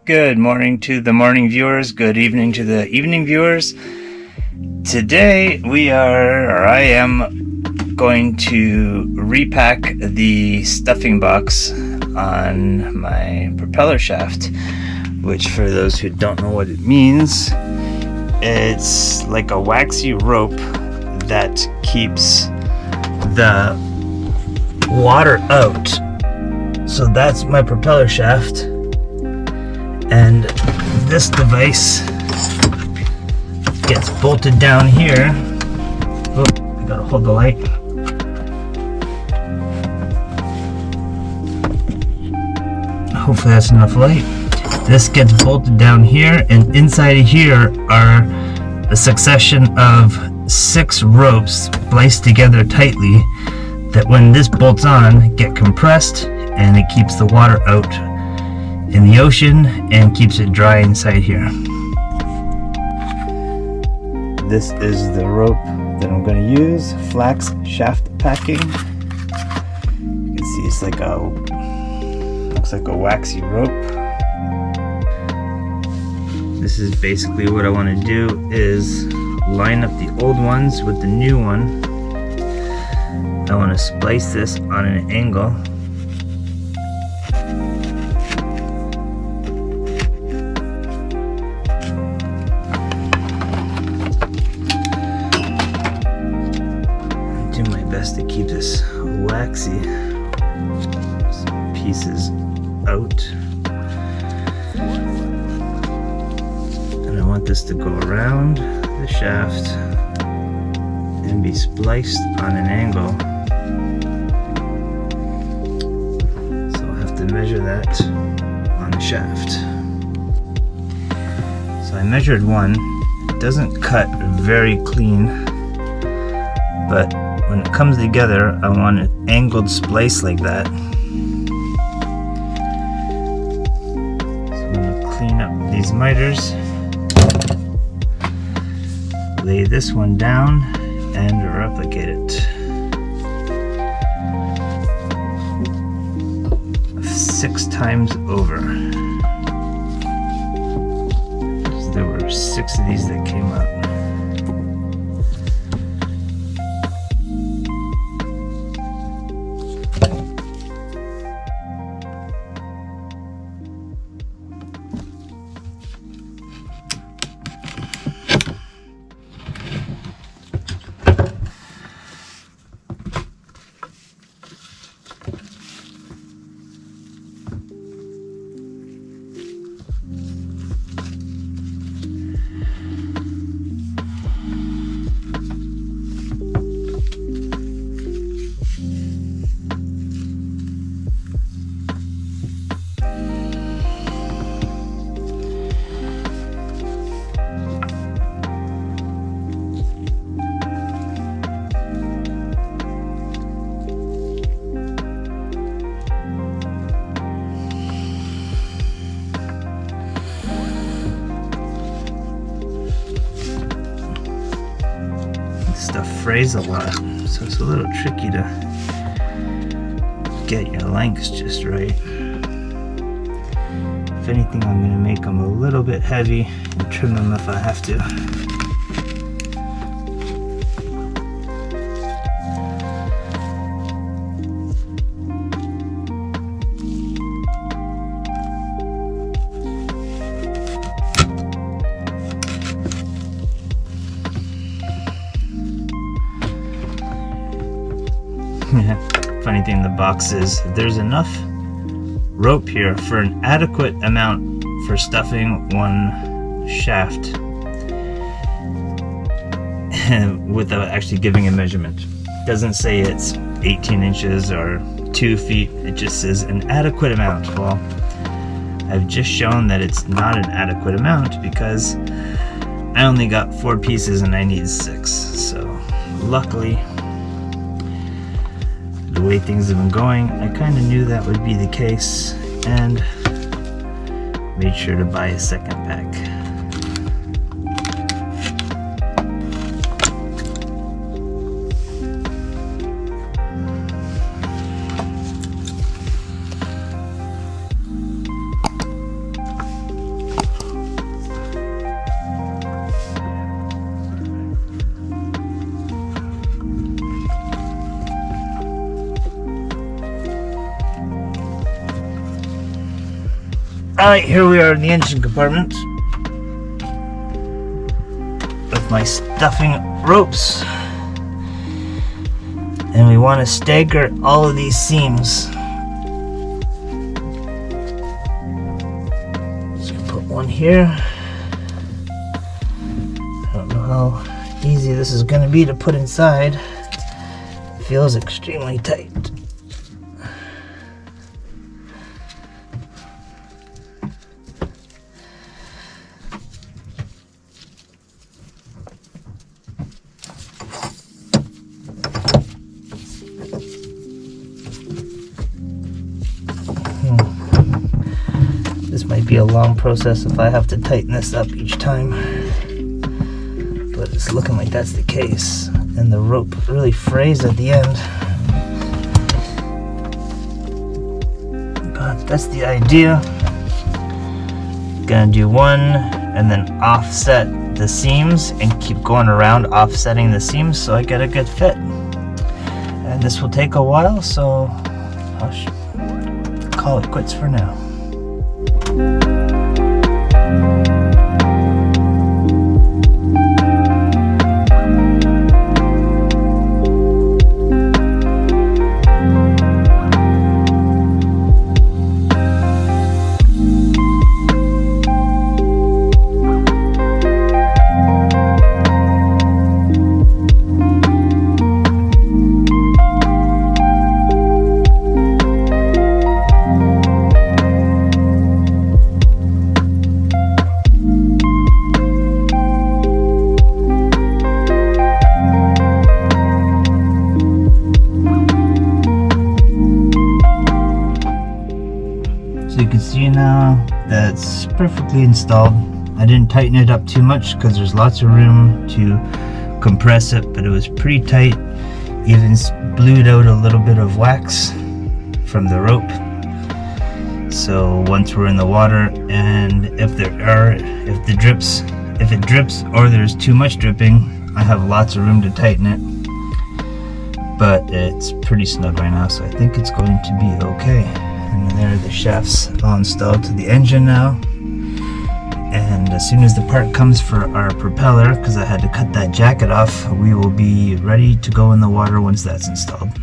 Good morning to the morning viewers. Good evening to the evening viewers. Today I am going to repack the stuffing box on my propeller shaft, which for those who don't know what it means, it's like a waxy rope that keeps the water out. So that's my propeller shaft, and this device gets bolted down here. Oh, I gotta hold the light. Hopefully that's enough light. This gets bolted down here, and inside of here are a succession of 6 ropes spliced together tightly that when this bolts on get compressed, and it keeps the water out in the ocean and keeps it dry inside here. This is the rope that I'm going to use, flax shaft packing. You can see it's like looks like a waxy rope. This is basically what I want to do, is line up the old ones with the new one. I want to splice this on an angle. Do my best to keep this waxy pieces out. And I want this to go around the shaft and be spliced on an angle. To measure that on the shaft. So I measured one. It doesn't cut very clean, but when it comes together, I want an angled splice like that. So I'm going to clean up these miters, lay this one down, and replicate it. 6 times over. So there were 6 of these that came up. Stuff frays a lot, so it's a little tricky to get your lengths just right. If anything, I'm going to make them a little bit heavy and trim them if I have to. Funny thing, the box is there's enough rope here for an adequate amount for stuffing one shaft without actually giving a measurement. It doesn't say it's 18 inches or 2 feet, it just says an adequate amount. Well, I've just shown that it's not an adequate amount because I only got 4 pieces and I need 6. So luckily, the way things have been going, I kind of knew that would be the case and made sure to buy a second pack. Alright, here we are in the engine compartment with my stuffing ropes, and we want to stagger all of these seams. Just gonna put one here. I don't know how easy this is going to be to put inside. It feels extremely tight. This might be a long process if I have to tighten this up each time, but it's looking like that's the case, and the rope really frays at the end, but that's the idea. Gonna do one and then offset the seams and keep going around offsetting the seams so I get a good fit, and this will take a while, so I'll call it quits for now. So you can see now that's perfectly installed. I didn't tighten it up too much because there's lots of room to compress it, but it was pretty tight. Even blued out a little bit of wax from the rope. So once we're in the water, and if it drips or there's too much dripping, I have lots of room to tighten it. But it's pretty snug right now, so I think it's going to be okay. And there are the shafts all installed to the engine now. And as soon as the part comes for our propeller, because I had to cut that jacket off, we will be ready to go in the water once that's installed.